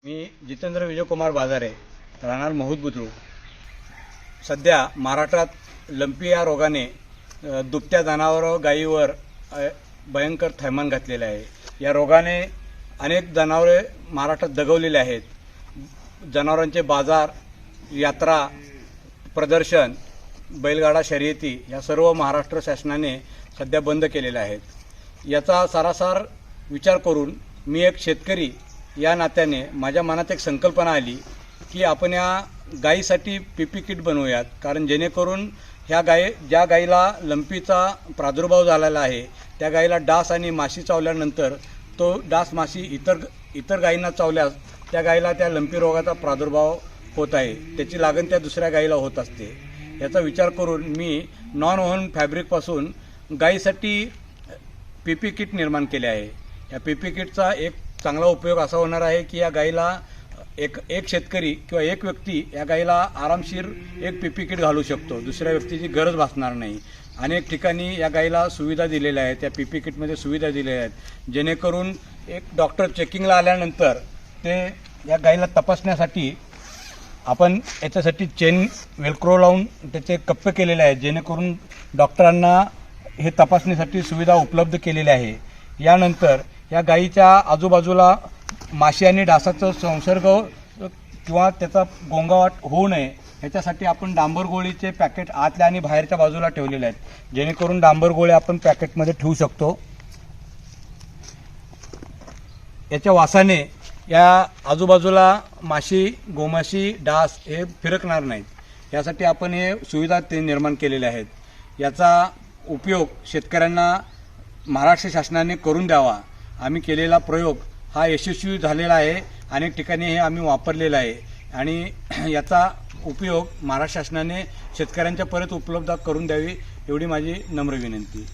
मी जितेंद्र विजयकुमार बाजारे, राहणार महूद बुद्रुक। सध्या महाराष्ट्रात लंपी या रोगाने दुभत्या जनावरं गायीवर भयंकर थैमान घातलेले आहे। या रोगाने अनेक जनावरे महाराष्ट्रात दगवलेले आहेत। जनावरांचे बाजार, यात्रा, प्रदर्शन, बैलगाडा शर्यती या सर्व महाराष्ट्र शासनाने सध्या बंद केलेले आहेत। याचा सारासार विचार करून मी एक शेतकरी या नात्याने माझ्या मनात एक संकल्पना आली की आपण या गायीसाठी पीपी किट बनवूयात, कारण जेणेकरून ह्या ज्या गायीला लंपीचा प्रादुर्भाव झालेला आहे त्या गायीला डास आणि माशी चावल्यानंतर तो डास माशी इतर गायींना चावल्यास त्या गायीला त्या लंपी रोगाचा प्रादुर्भाव होत आहे, त्याची लागण त्या दुसऱ्या गायीला होत असते। याचा विचार करून मी नॉन ओव्हन फॅब्रिकपासून गायीसाठी पीपी किट निर्माण केले आहे। या पीपी किटचा एक चांगला उपयोग असा होणार आहे की या गायीला एक शेतकरी किंवा एक व्यक्ती या गायीला आरामशीर एक पीपी किट घालू शकतो, दुसऱ्या व्यक्तीची गरज भासणार नाही। अनेक ठिकाणी या गायीला सुविधा दिलेल्या आहेत, त्या पीपी किटमध्ये सुविधा दिलेल्या आहेत, जेणेकरून एक डॉक्टर चेकिंगला आल्यानंतर ते या गायीला तपासण्यासाठी आपण याच्यासाठी चेन वेलक्रो लावून त्याचे कप्पे केलेले आहेत, जेणेकरून डॉक्टरांना हे तपासणीसाठी सुविधा उपलब्ध केलेली आहे। यानंतर या गायीच्या आजूबाजूला माशी आणि डासाचा संसर्ग किंवा त्याचा गोंगाट होऊ नये याच्यासाठी आपण डांबर गोळीचे पॅकेट आतल्या आणि बाहेरच्या बाजूला ठेवलेले आहेत, जेणेकरून डांबर गोळे आपण पॅकेटमध्ये ठेवू शकतो। याच्या वासाने या आजूबाजूला माशी, गोमाशी, डास हे फिरकणार नाहीत, यासाठी आपण हे सुविधा ते निर्माण केलेल्या आहेत। याचा उपयोग शेतकऱ्यांना महाराष्ट्र शासनाने करून द्यावा। आम्ही केलेला प्रयोग हा यशस्वी झालेला आहे, अनेक ठिकाणी हे आम्ही वापरलेला आहे आणि याचा उपयोग महाराष्ट्र शासनाने शेतकऱ्यांच्या परत उपलब्ध करून द्यावी एवढी माझी नम्र विनंती।